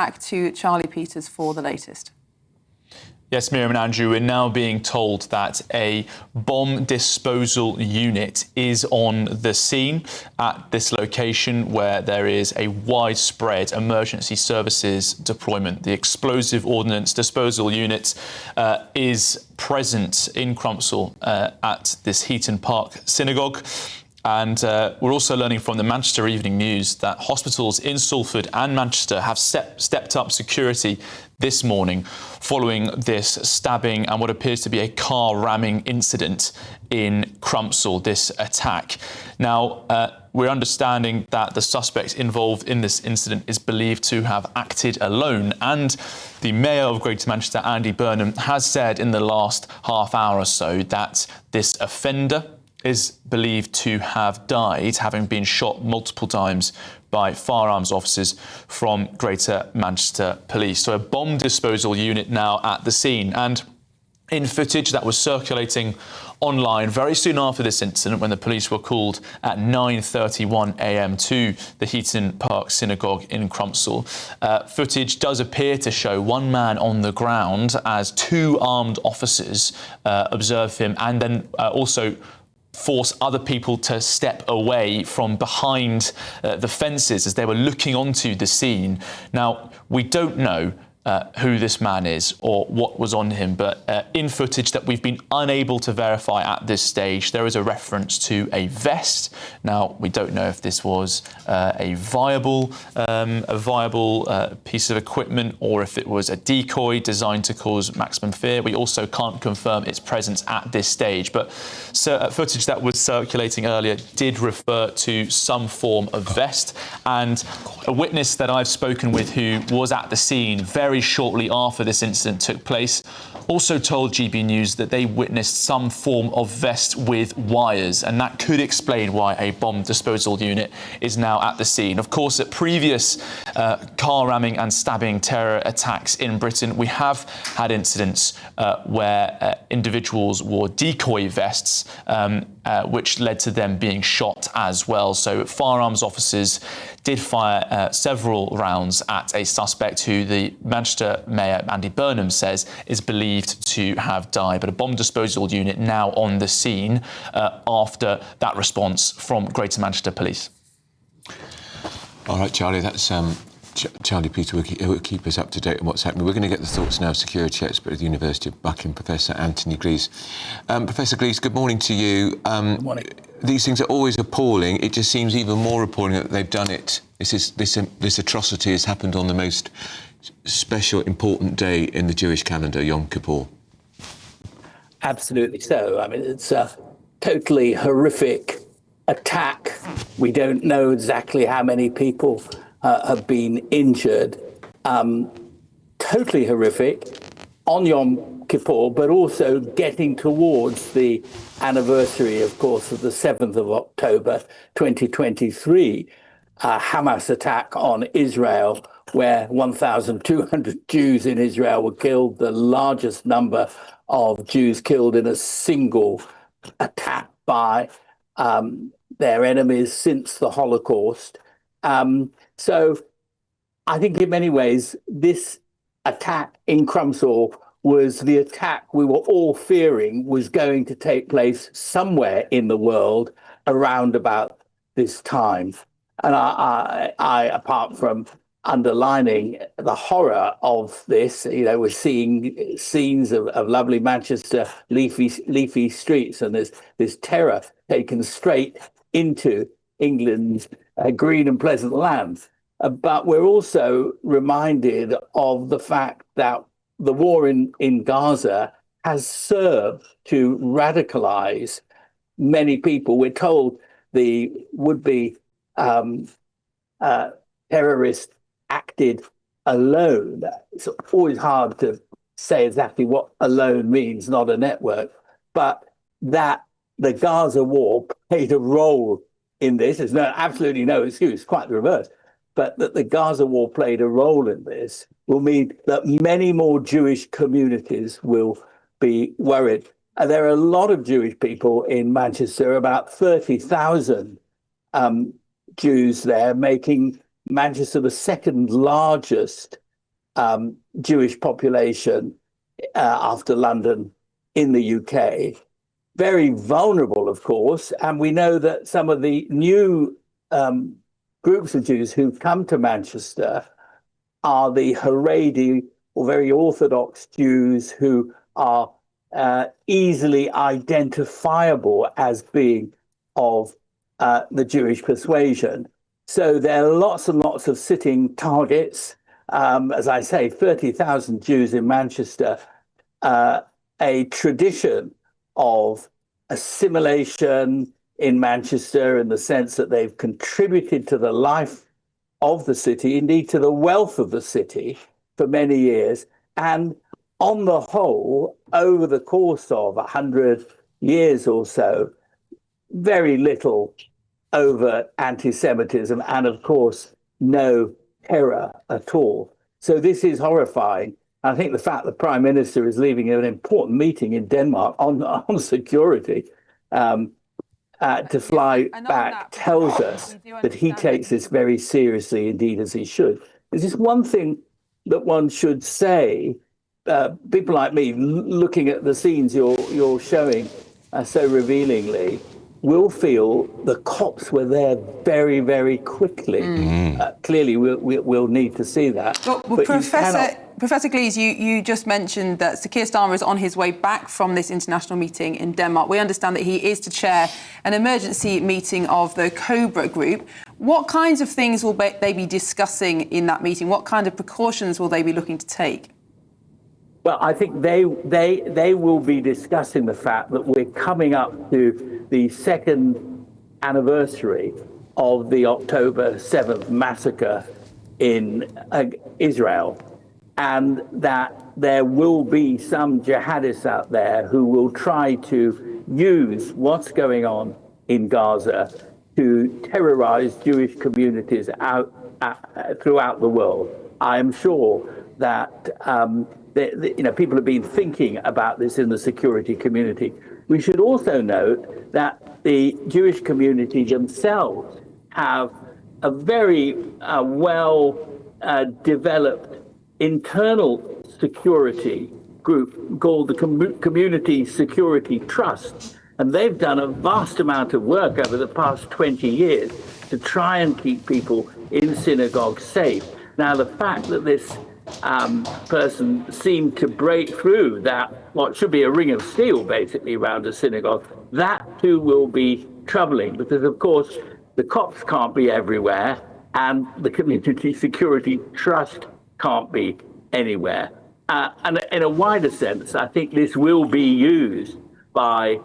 back to Charlie Peters for the latest. Yes, Miriam and Andrew, we're now being told that a bomb disposal unit is on the scene at this location where there is a widespread emergency services deployment. The explosive ordnance disposal unit is present in Crumpsall at this Heaton Park synagogue. And we're also learning from the Manchester Evening News that hospitals in Salford and Manchester have stepped up security this morning following this stabbing and what appears to be a car ramming incident in Crumpsall, this attack. Now, we're understanding that the suspect involved in this incident is believed to have acted alone, and the Mayor of Greater Manchester, Andy Burnham, has said in the last half hour or so that this offender is believed to have died, having been shot multiple times by firearms officers from Greater Manchester Police. So a bomb disposal unit now at the scene. And in footage that was circulating online very soon after this incident, when the police were called at 9:31 a.m. to the Heaton Park synagogue in Crumpsall, footage does appear to show one man on the ground as two armed officers observe him and then also force other people to step away from behind the fences as they were looking onto the scene. Now, we don't know who this man is or what was on him, but in footage that we've been unable to verify at this stage, there is a reference to a vest. Now, we don't know if this was a viable piece of equipment or if it was a decoy designed to cause maximum fear. We also can't confirm its presence at this stage, but footage that was circulating earlier did refer to some form of vest, and a witness that I've spoken with who was at the scene very shortly after this incident took place also told GB News that they witnessed some form of vest with wires, and that could explain why a bomb disposal unit is now at the scene. Of course, at previous car ramming and stabbing terror attacks in Britain, we have had incidents where individuals wore decoy vests, which led to them being shot as well. So firearms officers did fire several rounds at a suspect who the Manchester Mayor, Andy Burnham, says is believed to have died. But a bomb disposal unit now on the scene after that response from Greater Manchester Police. All right, Charlie, that's Charlie Peter will keep us up to date on what's happening. We're going to get the thoughts now of security expert at the University of Buckingham, Professor Anthony Glees. Professor Glees, good morning to you. Good morning. These things are always appalling. It just seems even more appalling that they've done it. This atrocity has happened on the most special, important day in the Jewish calendar, Yom Kippur. Absolutely so. I mean, it's a totally horrific attack. We don't know exactly how many people have been injured. Totally horrific on Yom Kippur, but also getting towards the anniversary, of course, of the 7th of October 2023 Hamas attack on Israel, where 1,200 Jews in Israel were killed, the largest number of Jews killed in a single attack by their enemies since the Holocaust. So I think in many ways, this attack in Crumpsall was the attack we were all fearing was going to take place somewhere in the world around about this time. And I apart from underlining the horror of this, we're seeing scenes of lovely Manchester leafy streets, and there's terror taken straight into England's green and pleasant lands. But we're also reminded of the fact that the war in Gaza has served to radicalize many people. We're told the would-be terrorist acted alone. It's always hard to say exactly what alone means, not a network, but that the Gaza war played a role in this. There's absolutely no excuse, quite the reverse. But that the Gaza war played a role in this will mean that many more Jewish communities will be worried. And there are a lot of Jewish people in Manchester, about 30,000 Jews there, making Manchester the second largest Jewish population after London in the UK. Very vulnerable, of course, and we know that some of the new groups of Jews who've come to Manchester are the Haredi or very Orthodox Jews who are easily identifiable as being of the Jewish persuasion. So there are lots and lots of sitting targets. As I say, 30,000 Jews in Manchester, a tradition of assimilation in Manchester in the sense that they've contributed to the life of the city, indeed to the wealth of the city for many years. And on the whole, over the course of 100 years or so, very little overt anti-Semitism and, of course, no terror at all. So this is horrifying. I think the fact the Prime Minister is leaving an important meeting in Denmark on security to fly back tells us that he takes this very seriously indeed, as he should. There's just one thing that one should say. People like me, looking at the scenes you're showing so revealingly, will feel the cops were there very, very quickly. Clearly, we'll need to see that. But Professor Glees, you just mentioned that Sir Keir Starmer is on his way back from this international meeting in Denmark. We understand that he is to chair an emergency meeting of the Cobra group. What kinds of things will they be discussing in that meeting? What kind of precautions will they be looking to take? Well, I think they will be discussing the fact that we're coming up to the second anniversary of the October 7th massacre in Israel, and that there will be some jihadists out there who will try to use what's going on in Gaza to terrorize Jewish communities throughout the world. I am sure that people have been thinking about this in the security community. We should also note that the Jewish community themselves have a very well-developed internal security group called the Community Security Trust. And they've done a vast amount of work over the past 20 years to try and keep people in synagogues safe. Now, the fact that this person seemed to break through that, what should be a ring of steel, basically, around a synagogue, that too will be troubling because, of course, the cops can't be everywhere and the Community Security Trust can't be anywhere. And in a wider sense, I think this will be used by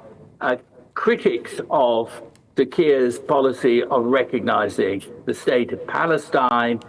critics of Keir's policy of recognizing the state of Palestine